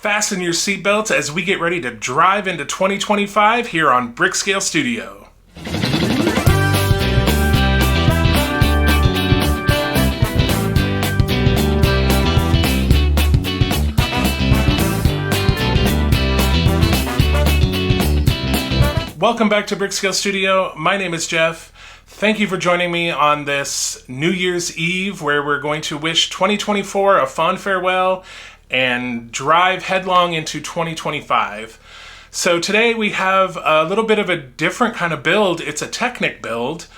Fasten your seatbelts as we get ready to drive into 2025 here on Brickscale Studio. Welcome back to Brickscale Studio. My name is Jeff. Thank you for joining me on this New Year's Eve where we're going to wish 2024 a fond farewell and drive headlong into 2025. So today we have a little bit of a different kind of build. It's a Technic build.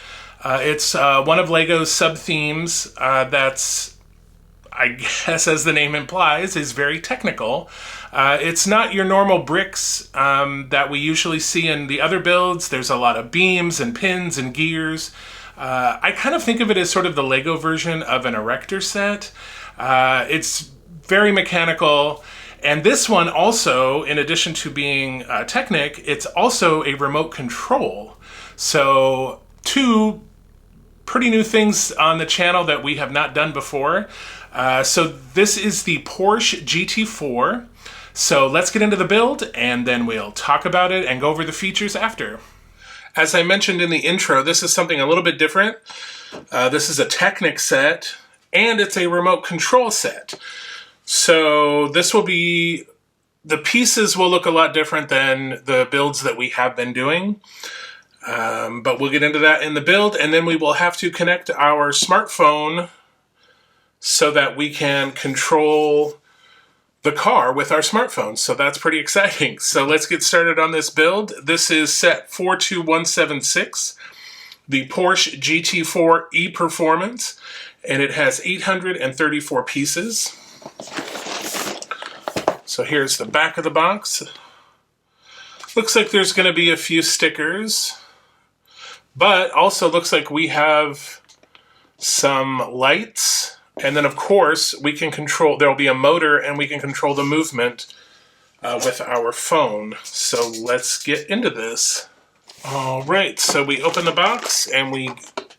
It's one of LEGO's sub-themes that's, I guess as the name implies, is very technical. It's not your normal bricks that we usually see in the other builds. There's a lot of beams and pins and gears. I kind of think of it as sort of the LEGO version of an erector set. It's very mechanical. And this one also, in addition to being Technic, it's also a remote control. So two pretty new things on the channel that we have not done before. So this is the Porsche GT4. So let's get into the build and then we'll talk about it and go over the features after. As I mentioned in the intro, this is something a little bit different. This is a Technic set and it's a remote control set. So this will be, the pieces will look a lot different than the builds that we have been doing. But we'll get into that in the build, and then we will have to connect our smartphone so that we can control the car with our smartphone. So that's pretty exciting. So let's get started on this build. This is set 42176, the Porsche GT4 E-Performance, and it has 834 pieces. So here's the back of the box. Looks like there's going to be a few stickers, but also looks like we have some lights. And then of course we can control, there'll be a motor and we can control the movement with our phone. So let's get into this. All right, so we open the box and we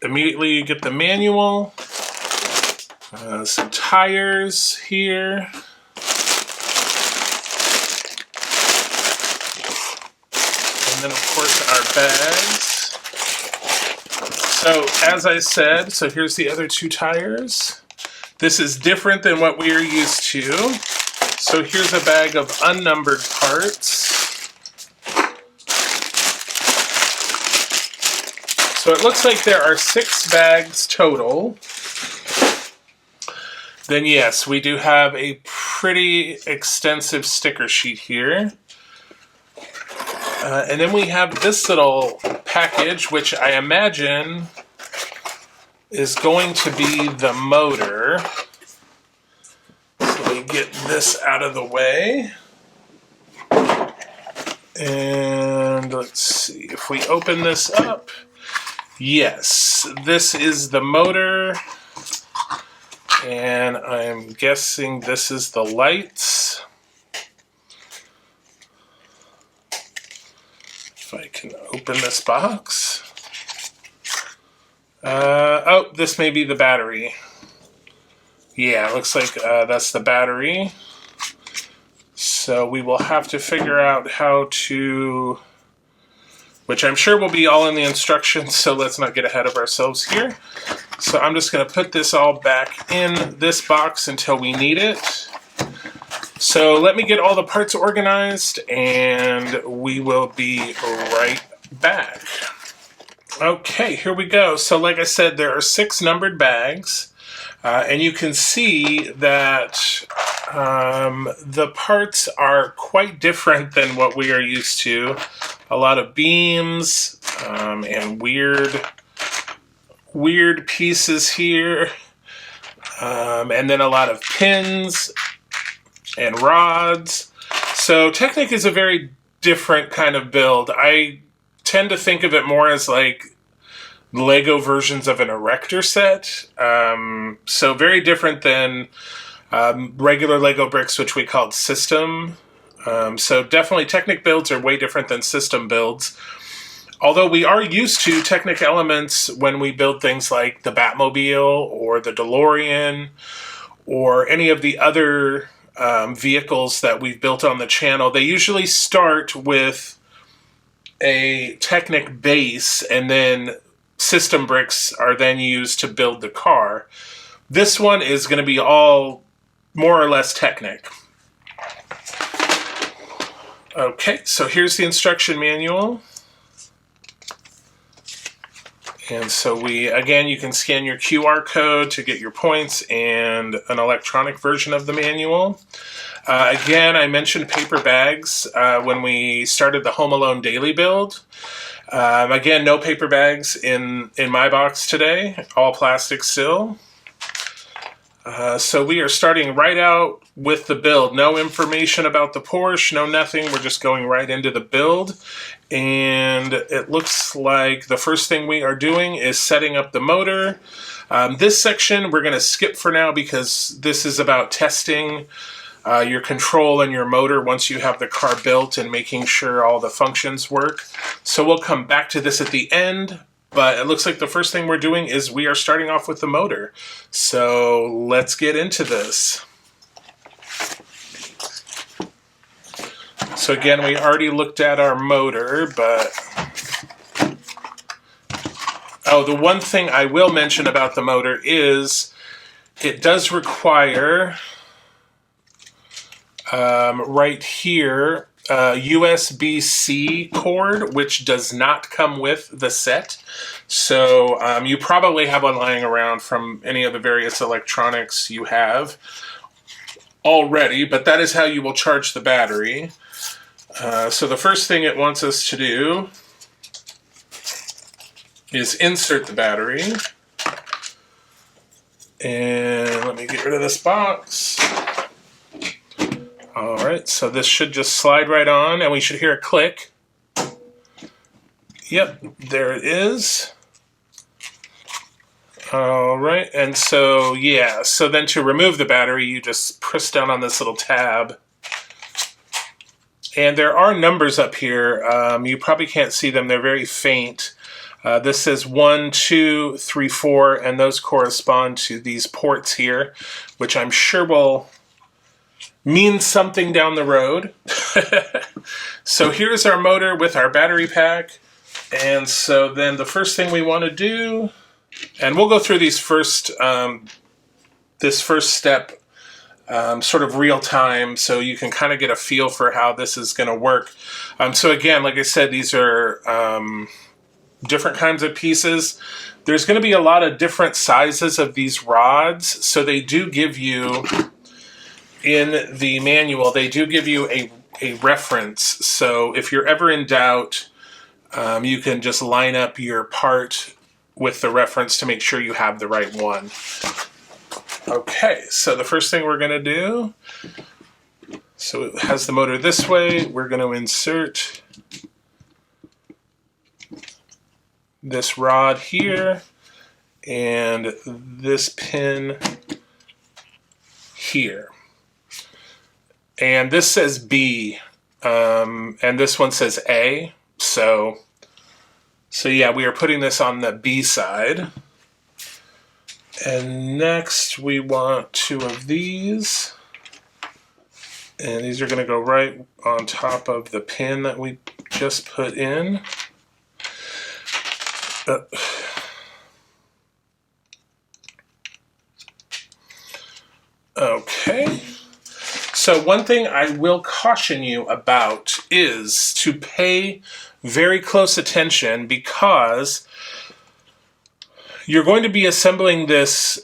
immediately get the manual. Some tires here. And then of course our bags. So as I said, so here's the other two tires. This is different than what we are used to. So here's a bag of unnumbered parts. So it looks like there are 6 bags total. Then yes, we do have a pretty extensive sticker sheet here. And then we have this little package, which I imagine is going to be the motor. So let me get this out of the way. And let's see, if we open this up, yes, this is the motor. And I'm guessing this is the lights. If I can open this box. Oh, this may be the battery. Yeah, it looks like that's the battery. So we will have to figure out how to, which I'm sure will be all in the instructions, so let's not get ahead of ourselves here. So I'm just going to put this all back in this box until we need it. So let me get all the parts organized and we will be right back. Okay, here we go. So like I said, there are 6 numbered bags. And you can see that the parts are quite different than what we are used to. A lot of beams and weird pieces here, and then a lot of pins and rods. So Technic is a very different kind of build. I tend to think of it more as like LEGO versions of an erector set. So very different than regular LEGO bricks, which we called system. So definitely Technic builds are way different than system builds. Although we are used to Technic elements when we build things like the Batmobile or the DeLorean or any of the other vehicles that we've built on the channel, they usually start with a Technic base, and then system bricks are then used to build the car. This one is going to be all more or less Technic. Okay, so here's the instruction manual. And so again, you can scan your QR code to get your points and an electronic version of the manual. Again, I mentioned paper bags when we started the Home Alone daily build. Again, no paper bags in my box today, all plastic still. So we are starting right out with the build. No information about the Porsche, no nothing. We're just going right into the build. And it looks like the first thing we are doing is setting up the motor. This section we're going to skip for now because this is about testing your control and your motor once you have the car built and making sure all the functions work. So we'll come back to this at the end. But it looks like the first thing we're doing is we are starting off with the motor. So let's get into this. So again, we already looked at our motor, but... Oh, the one thing I will mention about the motor is it does require, right here, USB-C cord, which does not come with the set. So you probably have one lying around from any of the various electronics you have already, but that is how you will charge the battery. So the first thing it wants us to do is insert the battery. And let me get rid of this box. Alright, so this should just slide right on, and we should hear a click. Yep, there it is. Alright, and so, yeah, so then to remove the battery, you just press down on this little tab. And there are numbers up here. You probably can't see them, they're very faint. This says 1, 2, 3, 4, and those correspond to these ports here, which I'm sure will means something down the road. So here's our motor with our battery pack. And so then the first thing we want to do, and we'll go through these this first step sort of real time so you can kind of get a feel for how this is going to work. So again, like I said, these are different kinds of pieces. There's going to be a lot of different sizes of these rods, so they do give you, in the manual, they do give you a reference. So if you're ever in doubt, you can just line up your part with the reference to make sure you have the right one. Okay, so the first thing we're going to do, so it has the motor this way, we're going to insert this rod here and this pin here. And this says B, and this one says A. So yeah, we are putting this on the B side. And next we want 2 of these. And these are going to go right on top of the pin that we just put in. Okay. So one thing I will caution you about is to pay very close attention, because you're going to be assembling this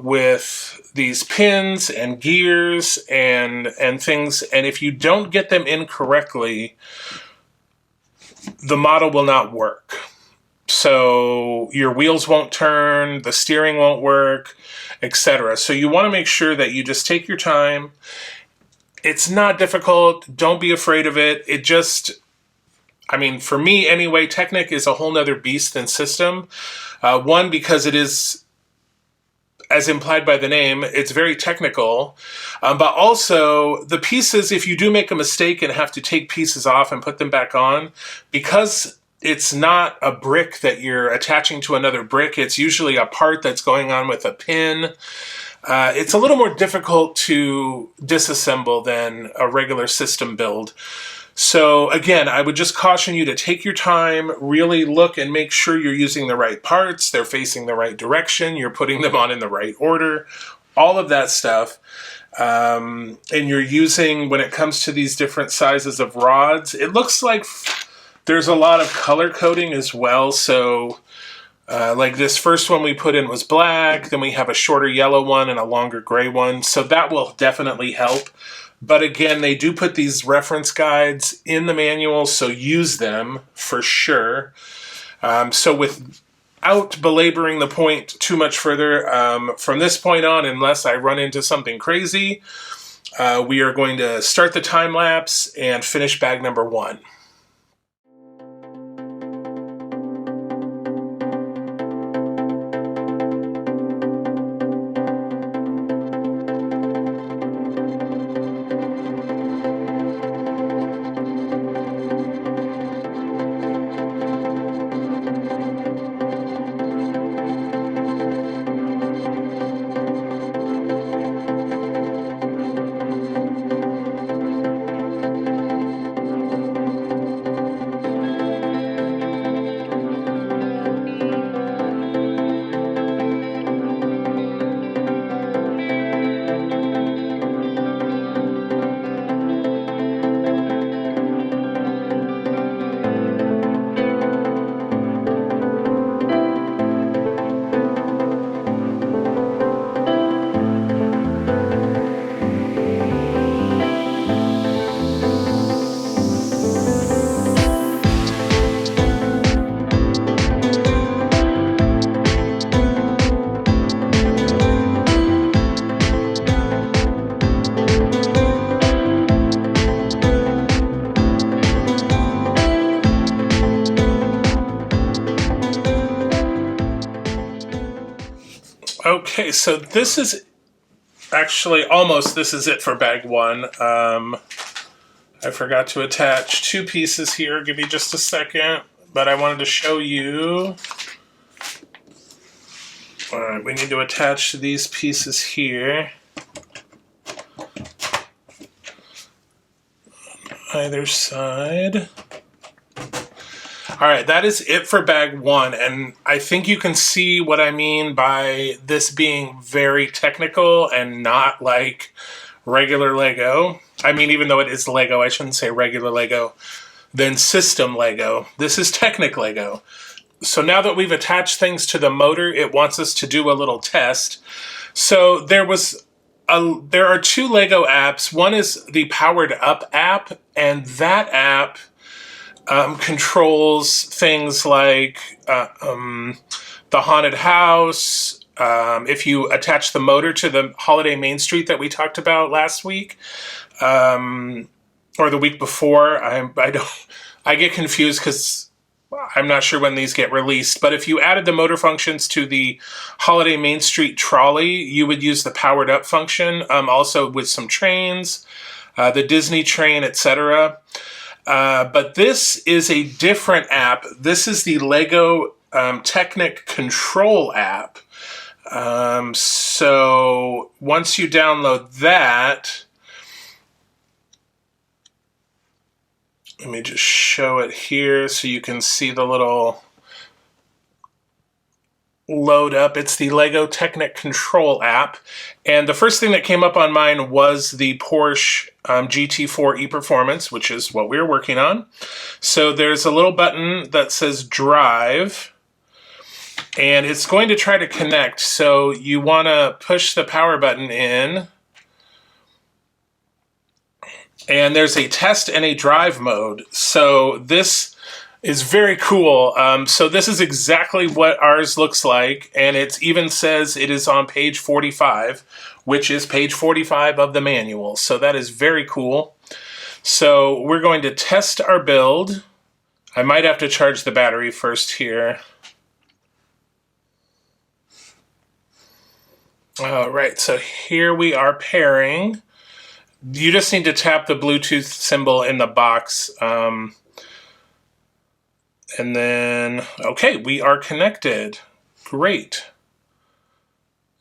with these pins and gears and things, and if you don't get them in correctly, the model will not work. So your wheels won't turn, the steering won't work, etc. So you want to make sure that you just take your time. It's not difficult. Don't be afraid of it. It just, I mean, for me anyway, Technic is a whole nother beast than System. One, because it is, as implied by the name, it's very technical. But also, the pieces, if you do make a mistake and have to take pieces off and put them back on, because it's not a brick that you're attaching to another brick, it's usually a part that's going on with a pin. It's a little more difficult to disassemble than a regular system build. So again, I would just caution you to take your time, really look and make sure you're using the right parts, they're facing the right direction, you're putting them on in the right order, all of that stuff. And you're using, when it comes to these different sizes of rods, it looks like there's a lot of color coding as well. So like this first one we put in was black, then we have a shorter yellow one and a longer gray one. So that will definitely help. But again, they do put these reference guides in the manual, so use them for sure. So without belaboring the point too much further, from this point on, unless I run into something crazy, we are going to start the time lapse and finish bag number 1. Okay, so this is actually almost, this is it for bag 1. I forgot to attach 2 pieces here. Give me just a second, but I wanted to show you. All right, we need to attach these pieces here. Either side. All right, that is it for bag 1, and I think you can see what I mean by this being very technical and not like regular Lego. I mean, even though it is Lego, I shouldn't say regular Lego, then system Lego. This is Technic Lego. So now that we've attached things to the motor, it wants us to do a little test. So there are 2 Lego apps. One is the Powered Up app, and that app controls things like the haunted house. If you attach the motor to the Holiday Main Street that we talked about last week, or the week before, I get confused because I'm not sure when these get released. But if you added the motor functions to the Holiday Main Street trolley, you would use the Powered Up function. Also with some trains, the Disney train, etc. But this is a different app. This is the LEGO Technic Control App. So once you download that, let me just show it here so you can see the little load up. It's the LEGO Technic Control App. And the first thing that came up on mine was the Porsche GT4 e-Performance, which is what we're working on. So there's a little button that says Drive, and it's going to try to connect. So you want to push the power button in, and there's a test and a drive mode. So this is very cool. So this is exactly what ours looks like, and it even says it is on page 45, which is page 45 of the manual. So that is very cool. So we're going to test our build. I might have to charge the battery first here. All right, so here we are pairing. You just need to tap the Bluetooth symbol in the box. And then, okay, we are connected. Great.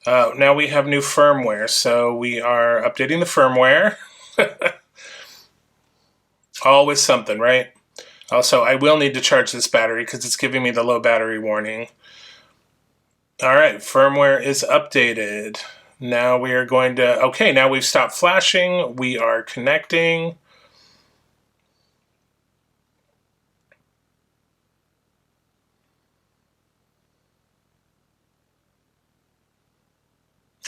Now we have new firmware, so we are updating the firmware. Always something, right? Also, I will need to charge this battery because it's giving me the low battery warning. All right, firmware is updated. Now we are going to, okay, now we've stopped flashing. We are connecting.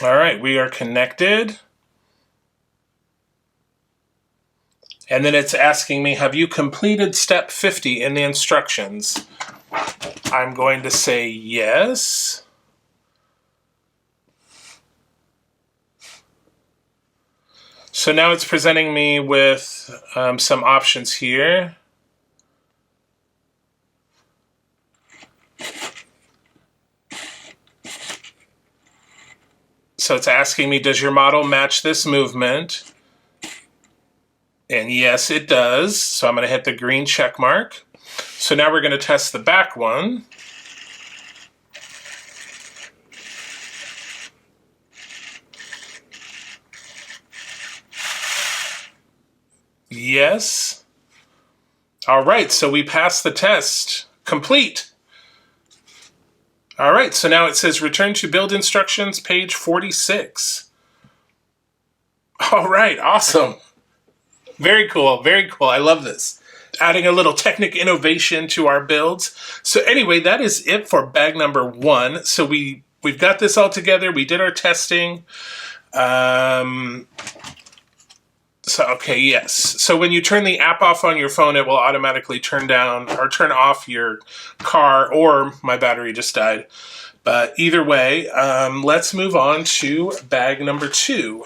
All right, we are connected. And then it's asking me, have you completed step 50 in the instructions? I'm going to say yes. So now it's presenting me with some options here. So it's asking me, does your model match this movement? And yes, it does. So I'm going to hit the green check mark. So now we're going to test the back one. Yes. All right, so we passed the test. Complete. All right, so now it says return to build instructions, page 46. All right, awesome. Very cool, very cool. I love this. Adding a little Technic innovation to our builds. So anyway, that is it for bag number 1. So we've got this all together. We did our testing. So, okay, yes. So when you turn the app off on your phone, it will automatically turn down or turn off your car, or my battery just died. But either way, let's move on to bag number 2.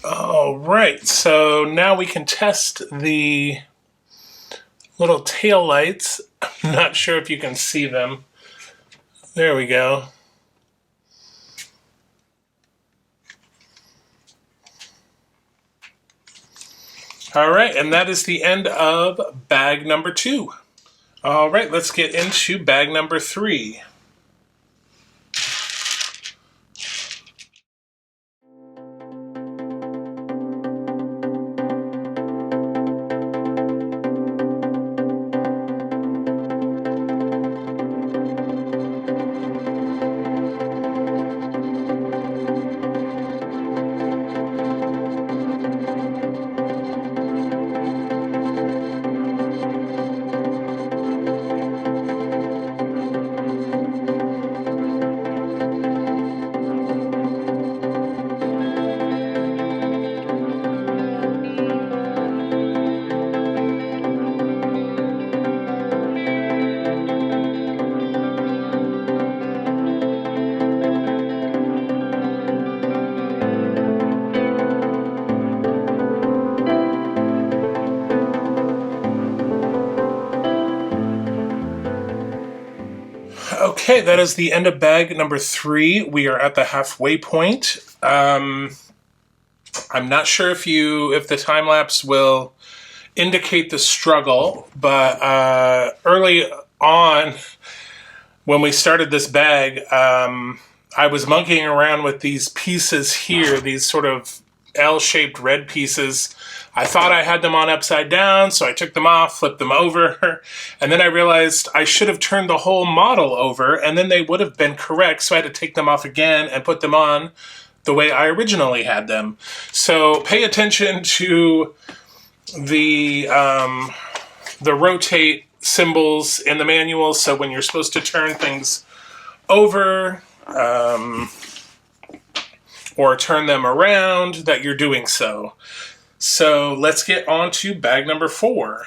All right, so now we can test the little tail lights. I'm not sure if you can see them. There we go. All right, and that is the end of bag number 2. All right, let's get into bag number 3. Okay, that is the end of bag number 3. We are at the halfway point. I'm not sure if the time lapse will indicate the struggle, but early on when we started this bag, I was monkeying around with these pieces here, these sort of L-shaped red pieces. I thought I had them on upside down, so I took them off, flipped them over, and then I realized I should have turned the whole model over, and then they would have been correct, so I had to take them off again and put them on the way I originally had them. So pay attention to the rotate symbols in the manual, so when you're supposed to turn things over, or turn them around, that you're doing so. So let's get on to bag number 4.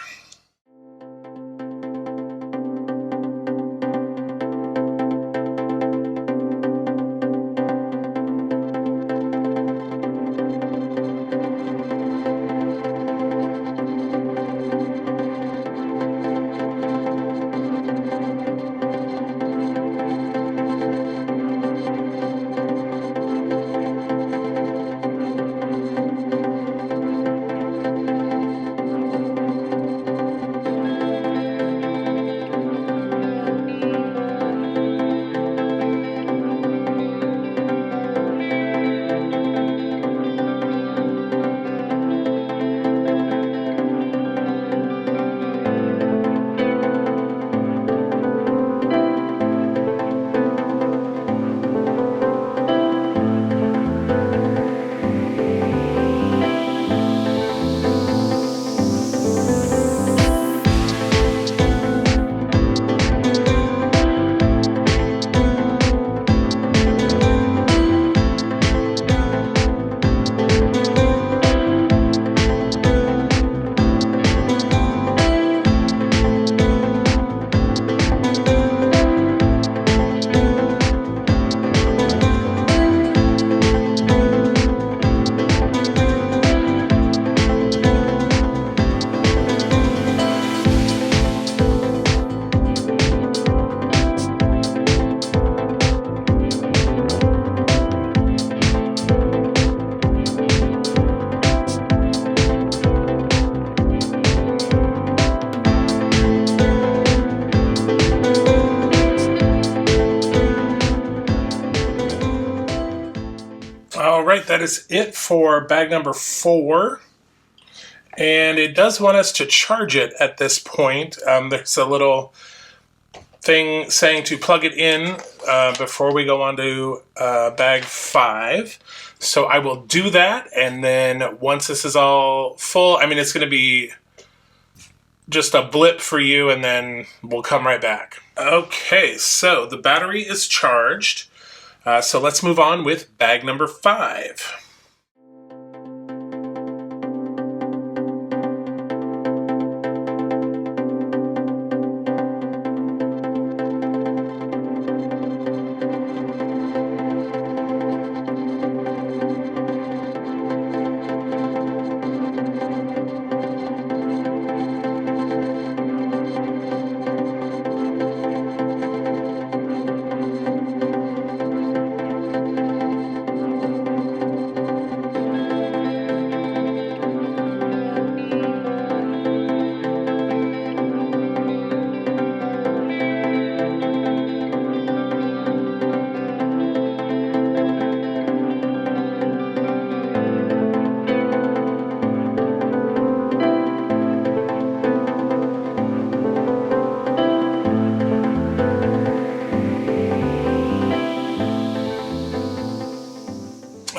All right, that is it for bag number 4. And it does want us to charge it at this point. There's a little thing saying to plug it in before we go on to bag 5. So I will do that, and then once this is all full, I mean, it's going to be just a blip for you, and then we'll come right back. Okay, so the battery is charged. So let's move on with bag number 5.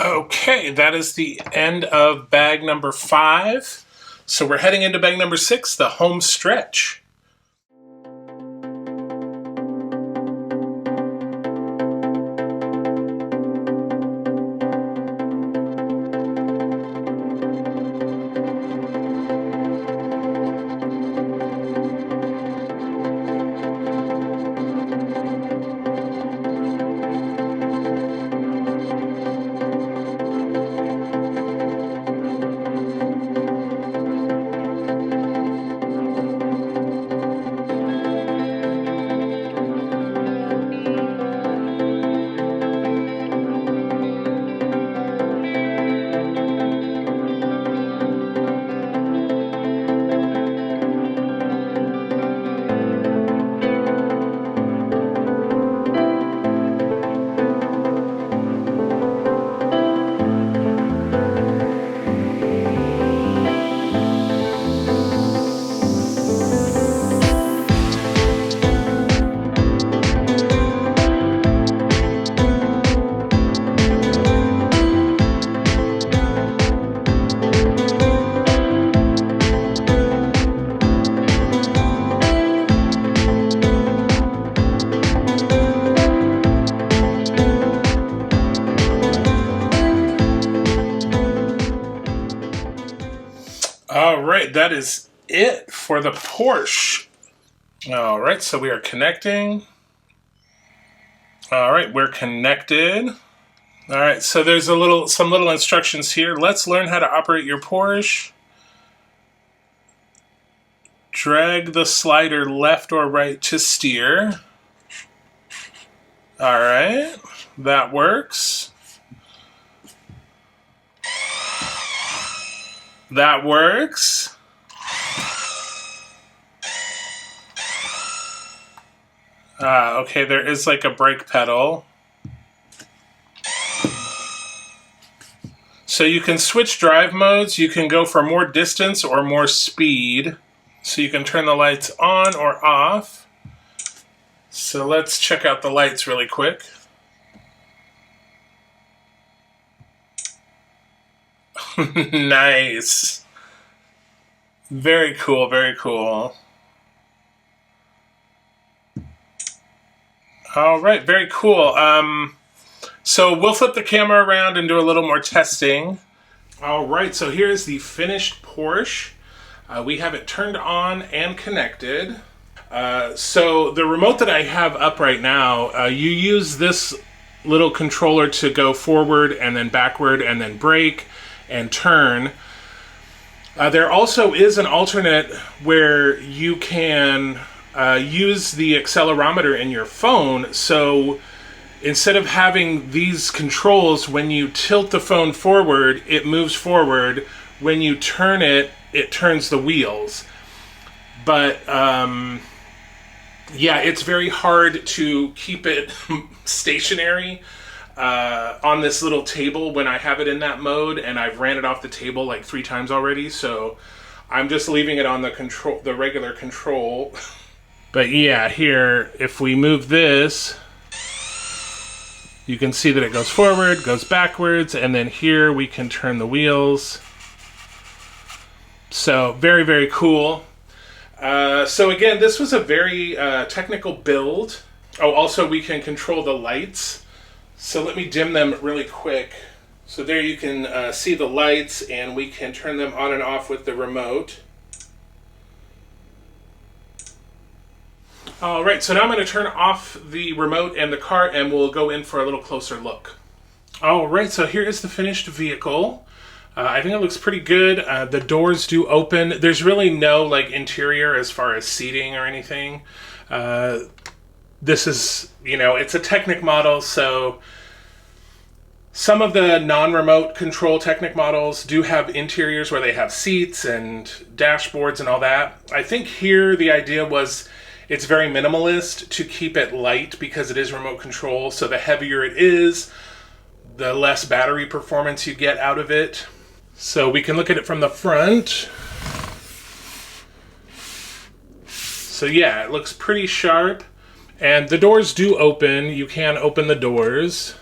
Okay, that is the end of bag number 5. So we're heading into bag number 6, the home stretch. is it for the Porsche. All right, so we are connecting. All right, we're connected. All right, so there's some little instructions here. Let's learn how to operate your Porsche. Drag the slider left or right to steer. All right, that works. That works. Okay, there is like a brake pedal. So you can switch drive modes. You can go for more distance or more speed. So you can turn the lights on or off. So let's check out the lights really quick. Nice. Very cool, very cool. All right, very cool. So we'll flip the camera around and do a little more testing. All right, so here's the finished Porsche. We have it turned on and connected. So the remote that I have up right now, you use this little controller to go forward and then backward and then brake and turn. There also is an alternate where you can use the accelerometer in your phone. So instead of having these controls, when you tilt the phone forward, it moves forward. When you turn it, it turns the wheels. But yeah, it's very hard to keep it stationary on this little table when I have it in that mode, and I've ran it off the table like 3 times already, so I'm just leaving it on the regular control. But yeah, here, if we move this, you can see that it goes forward, goes backwards, and then here we can turn the wheels. So very, very cool. So again, this was a very technical build. Oh, also we can control the lights. So let me dim them really quick. So there you can see the lights, and we can turn them on and off with the remote. All right, so now I'm going to turn off the remote and the car, and we'll go in for a little closer look. All right, so here is the finished vehicle. I think it looks pretty good. The doors do open. There's really no like interior as far as seating or anything. This is, it's a Technic model, so some of the non-remote control Technic models do have interiors where they have seats and dashboards and all that. I think here the idea was it's very minimalist to keep it light because it is remote control, so the heavier it is, the less battery performance you get out of it. So we can look at it from the front. So yeah, it looks pretty sharp. And the doors do open. You can open the doors.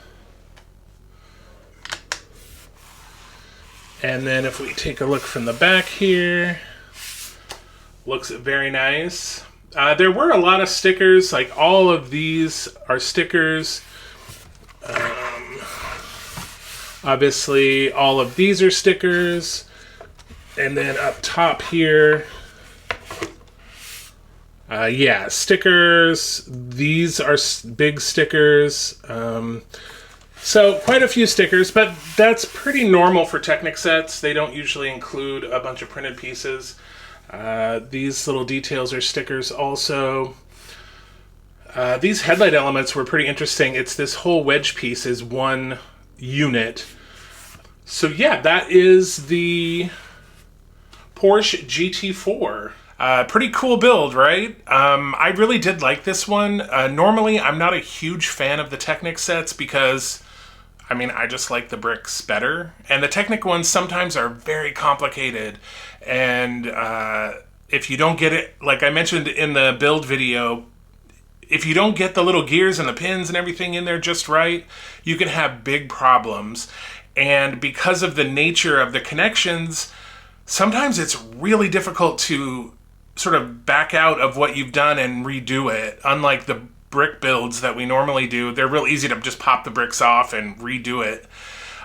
And then if we take a look from the back here, looks very nice. There were a lot of stickers, like all of these are stickers. Obviously, all of these are stickers. And then up top here, yeah, stickers. These are big stickers. So quite a few stickers, but that's pretty normal for Technic sets. They don't usually include a bunch of printed pieces. These little details are stickers also. These headlight elements were pretty interesting. It's this whole wedge piece is one unit. So yeah, that is the Porsche GT4. Pretty cool build, right? I really did like this one. Normally, I'm not a huge fan of the Technic sets because, I just like the bricks better. And the Technic ones sometimes are very complicated. And if you don't get it, like I mentioned in the build video, if you don't get the little gears and the pins and everything in there just right, you can have big problems. And because of the nature of the connections, sometimes it's really difficult to sort of back out of what you've done and redo it. Unlike the brick builds that we normally do, they're real easy to just pop the bricks off and redo it.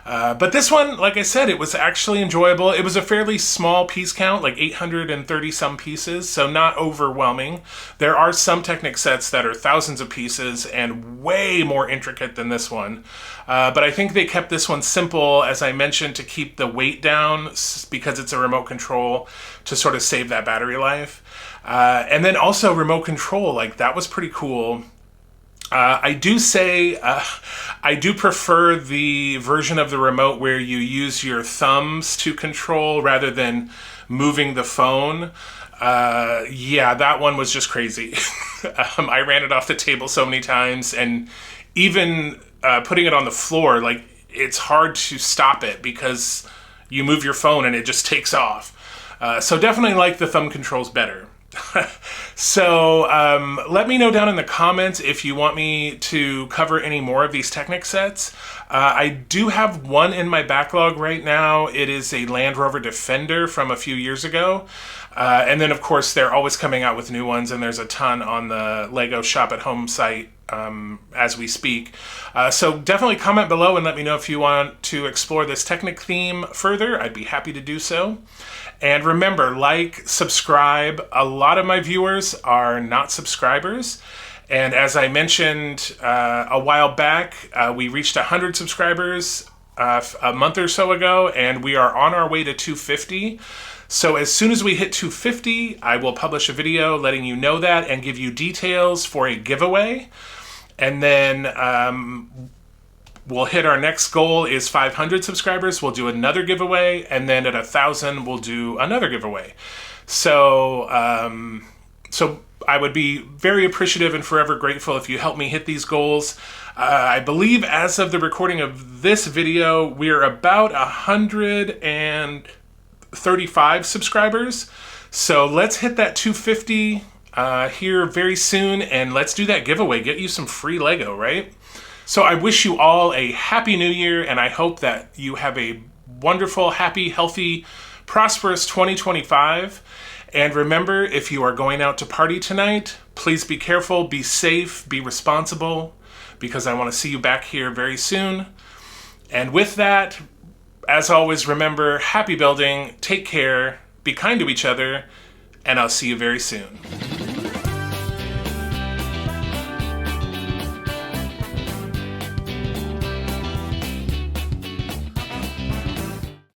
But this one, like I said, it was actually enjoyable. It was a fairly small piece count, like 830 some pieces, so not overwhelming. There are some Technic sets that are thousands of pieces and way more intricate than this one. But I think they kept this one simple, as I mentioned, to keep the weight down because it's a remote control to sort of save that battery life. And then also remote control, like that was pretty cool. I do say I do prefer the version of the remote where you use your thumbs to control rather than moving the phone. Yeah, that one was just crazy. I ran it off the table so many times, and even putting it on the floor, like it's hard to stop it because you move your phone and it just takes off. So definitely like the thumb controls better. So let me know down in the comments if you want me to cover any more of these Technic sets. I do have one in my backlog right now. It is a Land Rover Defender from a few years ago. And then, of course, they're always coming out with new ones, and there's a ton on the LEGO Shop at Home site as we speak. So definitely comment below and let me know if you want to explore this Technic theme further. I'd be happy to do so. And remember, like, subscribe. A lot of my viewers are not subscribers. And as I mentioned a while back, we reached 100 subscribers a month or so ago, and we are on our way to 250. So as soon as we hit 250, I will publish a video letting you know that and give you details for a giveaway. And then we'll hit our next goal is 500 subscribers. We'll do another giveaway, and then at 1,000, we'll do another giveaway. So, so I would be very appreciative and forever grateful if you help me hit these goals. I believe as of the recording of this video, we are about 135 subscribers. So let's hit that 250 here very soon, and let's do that giveaway. Get you some free Lego, right? So I wish you all a happy new year, and I hope that you have a wonderful, happy, healthy, prosperous 2025. And remember, if you are going out to party tonight, please be careful, be safe, be responsible, because I want to see you back here very soon. And with that, as always, remember, happy building, take care, be kind to each other, and I'll see you very soon.